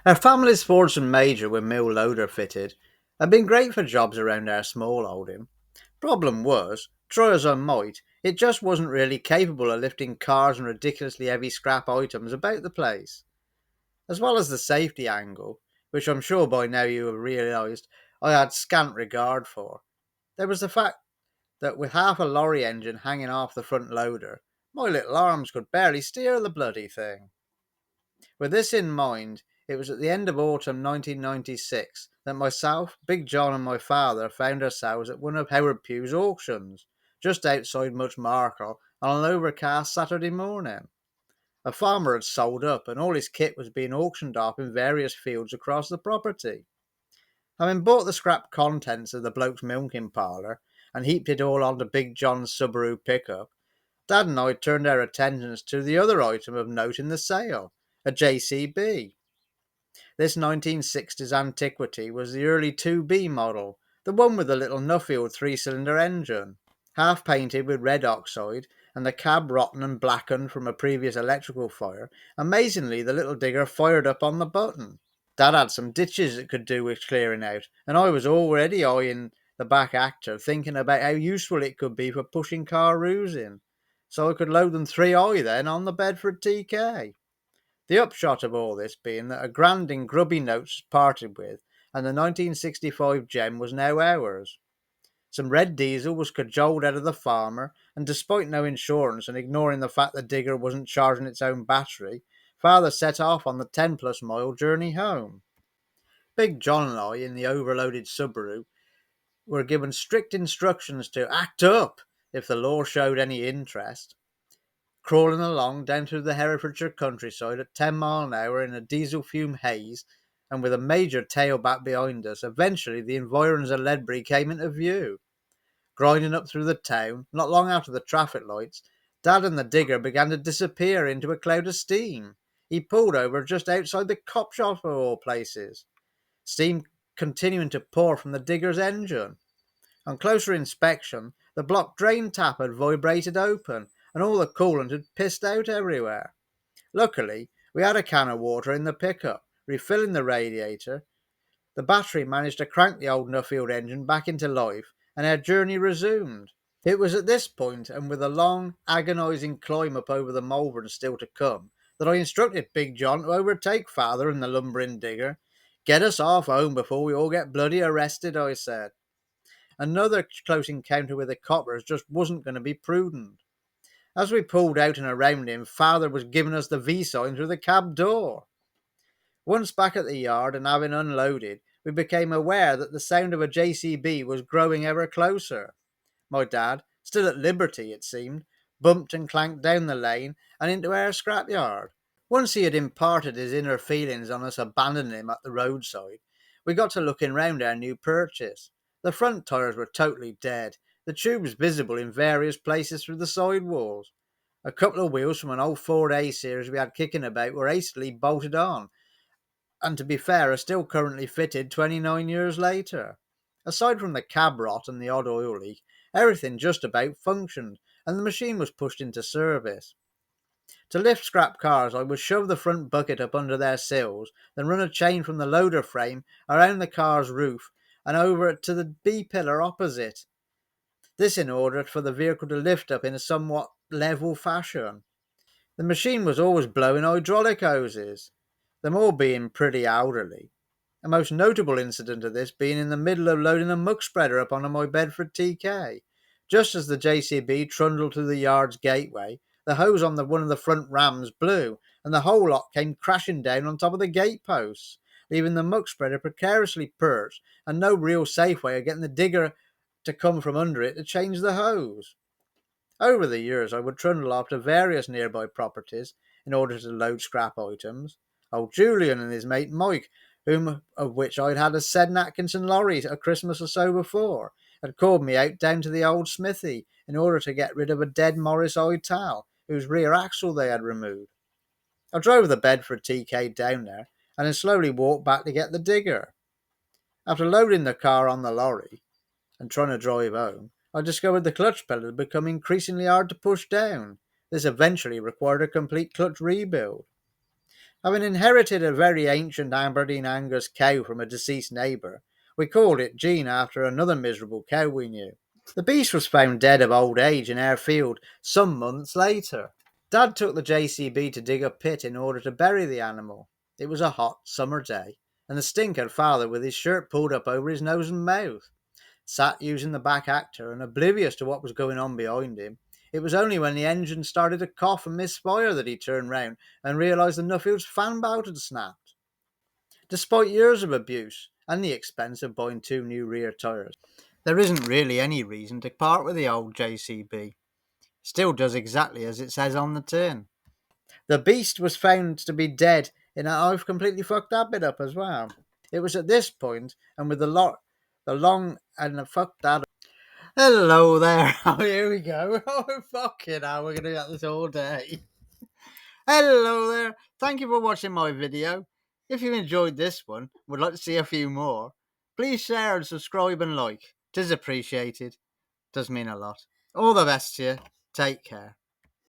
Our family's Fordson Major with mill loader fitted had been great for jobs around our small holding. Problem was, try as I might, it just wasn't really capable of lifting cars and ridiculously heavy scrap items about the place. As well as the safety angle, which I'm sure by now you have realised I had scant regard for, there was the fact that with half a lorry engine hanging off the front loader, my little arms could barely steer the bloody thing. With this in mind, it was at the end of autumn 1996 that myself, Big John, and my father found ourselves at one of Howard Pugh's auctions, just outside Much Market on an overcast Saturday morning. A farmer had sold up, and all his kit was being auctioned off in various fields across the property. Having bought the scrap contents of the bloke's milking parlour and heaped it all onto Big John's Subaru pickup, Dad and I turned our attentions to the other item of note in the sale, a JCB. This 1960s antiquity was the early 2B model, the one with the little Nuffield three-cylinder engine. Half painted with red oxide, and the cab rotten and blackened from a previous electrical fire, amazingly the little digger fired up on the button. Dad had some ditches it could do with clearing out, and I was already eyeing the back actor, thinking about how useful it could be for pushing car roofs in, so I could load them 3i then on the Bedford TK. The upshot of all this being that a grand in grubby notes was parted with, and the 1965 gem was now ours. Some red diesel was cajoled out of the farmer, and despite no insurance and ignoring the fact the digger wasn't charging its own battery, father set off on the 10-plus-mile journey home. Big John and I, in the overloaded Subaru, were given strict instructions to act up if the law showed any interest. Crawling along down through the Herefordshire countryside at 10 miles an hour in a diesel fume haze, and with a major tailback behind us, eventually the environs of Ledbury came into view. Grinding up through the town, not long after the traffic lights, Dad and the digger began to disappear into a cloud of steam. He pulled over just outside the cop shop of all places, steam continuing to pour from the digger's engine. On closer inspection, the block drain tap had vibrated open, and all the coolant had pissed out everywhere. Luckily, we had a can of water in the pickup, refilling the radiator. The battery managed to crank the old Nuffield engine back into life, and our journey resumed. It was at this point, and with a long, agonising climb up over the Malvern still to come, that I instructed Big John to overtake father and the lumbering digger. Get us off home before we all get bloody arrested, I said. Another close encounter with the coppers just wasn't going to be prudent. As we pulled out and around him, father was giving us the V sign through the cab door. Once back at the yard and having unloaded, we became aware that the sound of a JCB was growing ever closer. My dad, still at liberty it seemed, bumped and clanked down the lane and into our scrapyard. Once he had imparted his inner feelings on us abandoning him at the roadside, we got to looking round our new purchase. The front tyres were totally dead, the tubes visible in various places through the side walls. A couple of wheels from an old Ford A series we had kicking about were hastily bolted on, and to be fair are still currently fitted 29 years later. Aside from the cab rot and the odd oil leak, everything just about functioned, and the machine was pushed into service. To lift scrap cars, I would shove the front bucket up under their sills, then run a chain from the loader frame around the car's roof and over it to the B pillar opposite. This in order for the vehicle to lift up in a somewhat level fashion. The machine was always blowing hydraulic hoses, them all being pretty elderly. A most notable incident of this being in the middle of loading a muck spreader up onto my Bedford TK. Just as the JCB trundled through the yard's gateway, the hose on one of the front rams blew, and the whole lot came crashing down on top of the gateposts, leaving the muck spreader precariously perched and no real safe way of getting the digger to come from under it to change the hose. Over the years, I would trundle off to various nearby properties in order to load scrap items. Old Julian and his mate Mike, whom of which I'd had a Seddon Atkinson lorry a Christmas or so before, had called me out down to the old smithy in order to get rid of a dead Morris Ital, whose rear axle they had removed. I drove the Bedford TK down there and then slowly walked back to get the digger. After loading the car on the lorry and trying to drive home, I discovered the clutch pedal had become increasingly hard to push down. This eventually required a complete clutch rebuild. Having inherited a very ancient Aberdeen Angus cow from a deceased neighbour, we called it Jean after another miserable cow we knew. The beast was found dead of old age in our field some months later. Dad took the JCB to dig a pit in order to bury the animal. It was a hot summer day, and the stink had father with his shirt pulled up over his nose and mouth. Sat using the back actor and oblivious to what was going on behind him. It was only when the engine started to cough and misfire that he turned round and realised the Nuffield's fan bout had snapped. Despite years of abuse and the expense of buying 2 new rear tyres, there isn't really any reason to part with the old JCB. Still does exactly as it says on the tin. The beast was found to be dead in a... I've completely fucked that bit up as well. It was at this point, and with the long and the fuck that. Hello there. Oh, here we go. Oh, fucking hell, we're going to get this all day. Hello there. Thank you for watching my video. If you enjoyed this one, would like to see a few more, please share and subscribe and like. 'Tis appreciated. Does mean a lot. All the best to you. Take care.